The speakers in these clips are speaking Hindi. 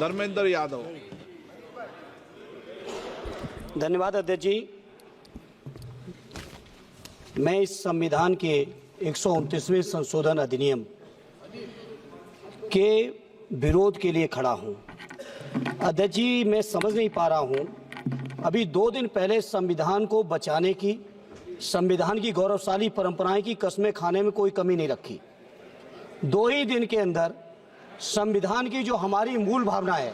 धर्मेंद्र यादव। धन्यवाद अध्यक्ष जी। मैं इस संविधान के 129वें संशोधन अधिनियम के विरोध के लिए खड़ा हूं। अध्यक्ष जी, मैं समझ नहीं पा रहा हूं, अभी 2 दिन पहले संविधान को बचाने की, संविधान की गौरवशाली परंपराएं की कस्में खाने में कोई कमी नहीं रखी। 2 ही दिन के अंदर संविधान की जो हमारी मूल भावना है,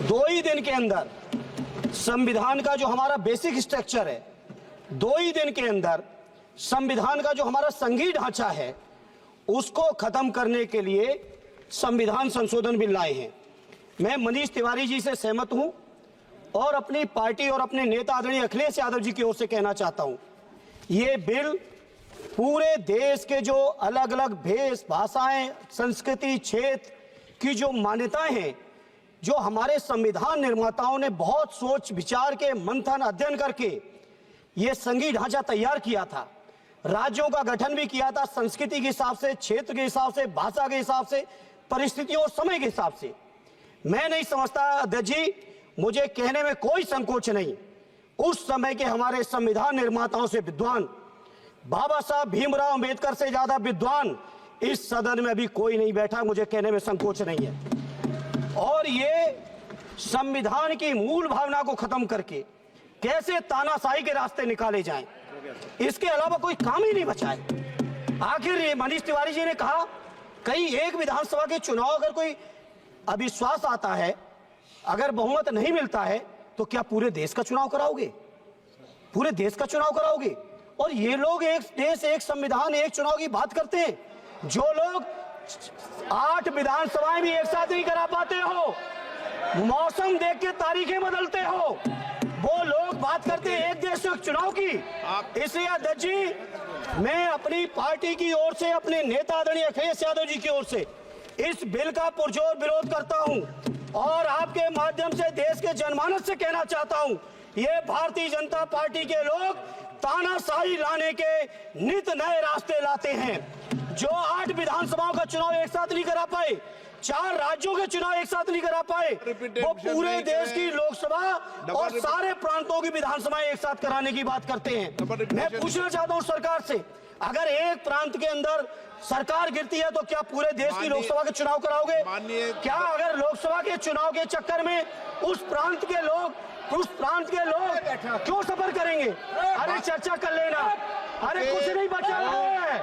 2 ही दिन के अंदर संविधान का जो हमारा बेसिक स्ट्रक्चर है, 2 ही दिन के अंदर संविधान का जो हमारा संघीय ढांचा है, उसको खत्म करने के लिए संविधान संशोधन बिल लाए हैं। मैं मनीष तिवारी जी से सहमत हूं और अपनी पार्टी और अपने नेता आदरणीय अखिलेश यादव जी की ओर से कहना चाहता हूं, ये बिल पूरे देश के जो अलग अलग भेष, भाषाएं, संस्कृति, क्षेत्र की जो मान्यताएं हैं, जो हमारे संविधान निर्माताओं ने बहुत सोच विचार के मंथन अध्ययन करके ये संघीय ढांचा तैयार किया था, राज्यों का गठन भी किया था, संस्कृति के हिसाब से, क्षेत्र के हिसाब से, भाषा के हिसाब से, परिस्थितियों और समय के हिसाब से। मैं नहीं समझता अध्यक्ष जी, मुझे कहने में कोई संकोच नहीं, उस समय के हमारे संविधान निर्माताओं से विद्वान, बाबा साहब भीमराव अंबेडकर से ज्यादा विद्वान इस सदन में अभी कोई नहीं बैठा, मुझे कहने में संकोच नहीं है। और ये संविधान की मूल भावना को खत्म करके कैसे तानाशाही के रास्ते निकाले जाएं, इसके अलावा कोई काम ही नहीं बचा है। आखिर मनीष तिवारी जी ने कहा, कहीं एक विधानसभा के चुनाव अगर कोई अविश्वास आता है, अगर बहुमत नहीं मिलता है, तो क्या पूरे देश का चुनाव कराओगे? पूरे देश का चुनाव कराओगे? और ये लोग एक देश, एक संविधान, एक चुनाव की बात करते हैं। जो लोग 8 विधानसभाएं भी एक साथ नहीं करा पाते हो, मौसम देख के तारीखें बदलते हो, वो लोग बात करते हैं एक देश एक चुनाव की। इसलिए अध्यक्ष जी, मैं अपनी पार्टी की ओर से, अपने नेता आदरणीय अखिलेश यादव जी की ओर से इस बिल का पुरजोर विरोध करता हूं और आपके माध्यम से देश के जनमानस से कहना चाहता हूं, ये भारतीय जनता पार्टी के लोग तानाशाही लाने के नित नए रास्ते लाते हैं। जो 8 विधानसभाओं का चुनाव एक साथ नहीं करा पाए, 4 राज्यों के चुनाव एक साथ नहीं करा पाए, वो पूरे देश की लोकसभा और सारे प्रांतों की विधानसभाएं एक साथ कराने की बात करते हैं। मैं पूछना चाहता हूं सरकार से, अगर एक प्रांत के अंदर सरकार गिरती है तो क्या पूरे देश की लोकसभा के चुनाव कराओगे? क्या अगर लोकसभा के चुनाव के चक्कर में उस प्रांत के लोग क्यों सफर करेंगे? अरे चर्चा कर लेना। अरे कुछ नहीं बचा है,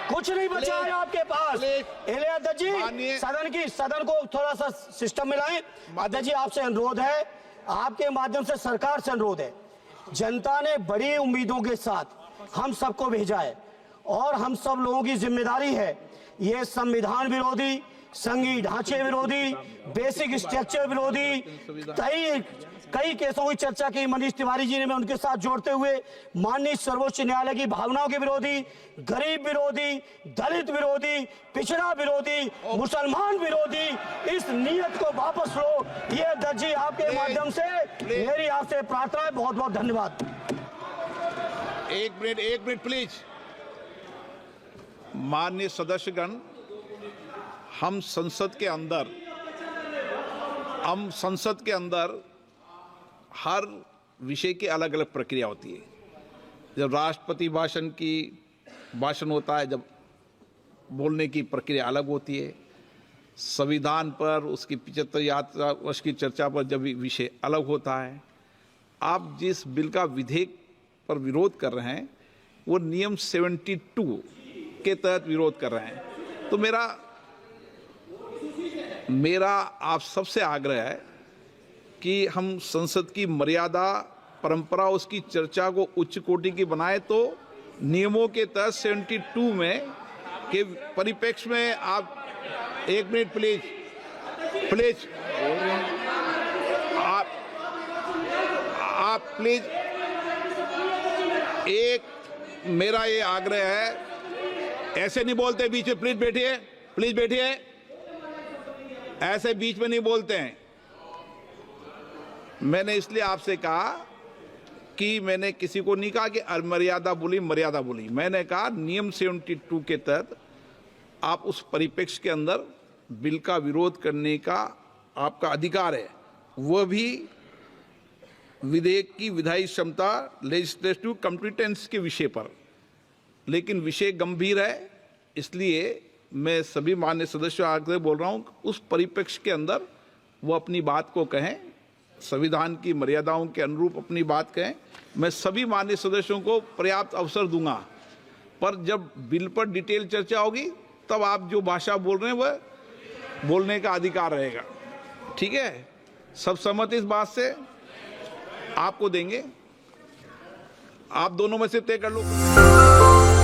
कुछ नहीं बचा है आपके पास। अध्यक्ष जी, सदन को थोड़ा सा सिस्टम में लाएं। अध्यक्ष जी, आपसे अनुरोध है, आपके माध्यम से सरकार से अनुरोध है, जनता ने बड़ी उम्मीदों के साथ हम सबको भेजा है और हम सब लोगों की जिम्मेदारी है, ये संविधान विरोधी, संघीय ढांचे विरोधी, बेसिक स्ट्रक्चर विरोधी कई केसों की चर्चा की मनीष तिवारी जी ने, मैं उनके साथ जोड़ते हुए माननीय सर्वोच्च न्यायालय की भावनाओं के विरोधी, गरीब विरोधी, दलित विरोधी, पिछड़ा विरोधी, मुसलमान विरोधी, इस नीयत को वापस लो। ये अध्यक्ष जी, आपके माध्यम से मेरी आपसे प्रार्थना है। बहुत बहुत धन्यवाद। एक मिनट प्लीज। माननीय सदस्यगण, हम संसद के अंदर हर विषय की अलग अलग प्रक्रिया होती है। जब राष्ट्रपति भाषण होता है, जब बोलने की प्रक्रिया अलग होती है। संविधान पर उसकी 75 वर्ष की चर्चा पर जब विषय अलग होता है। आप जिस बिल का विधेयक पर विरोध कर रहे हैं, वो नियम 72 के तहत विरोध कर रहे हैं। तो मेरा आप सबसे आग्रह है कि हम संसद की मर्यादा, परंपरा, उसकी चर्चा को उच्च कोटि की बनाए, तो नियमों के तहत 72 में के परिप्रेक्ष्य में आप 1 मिनट प्लीज आप प्लीज, एक मेरा ये आग्रह है, ऐसे नहीं बोलते बीच में। प्लीज बैठिए, ऐसे बीच में नहीं बोलते हैं। मैंने इसलिए आपसे कहा कि मैंने किसी को नहीं कहा कि मर्यादा बोली। मैंने कहा नियम 72 के तहत आप उस परिप्रेक्ष्य के अंदर बिल का विरोध करने का आपका अधिकार है, वह भी विधेयक की विधायी क्षमता लेजिस्लेटिव कॉम्पिटेंस के विषय पर। लेकिन विषय गंभीर है, इसलिए मैं सभी मान्य सदस्यों आगे बोल रहा हूं, उस परिप्रेक्ष्य के अंदर वो अपनी बात को कहें, संविधान की मर्यादाओं के अनुरूप अपनी बात कहें। मैं सभी मान्य सदस्यों को पर्याप्त अवसर दूंगा, पर जब बिल पर डिटेल चर्चा होगी तब आप जो भाषा बोल रहे हैं वह बोलने का अधिकार रहेगा। ठीक है, सब सहमत इस बात से? आपको देंगे, आप दोनों में से तय कर लो।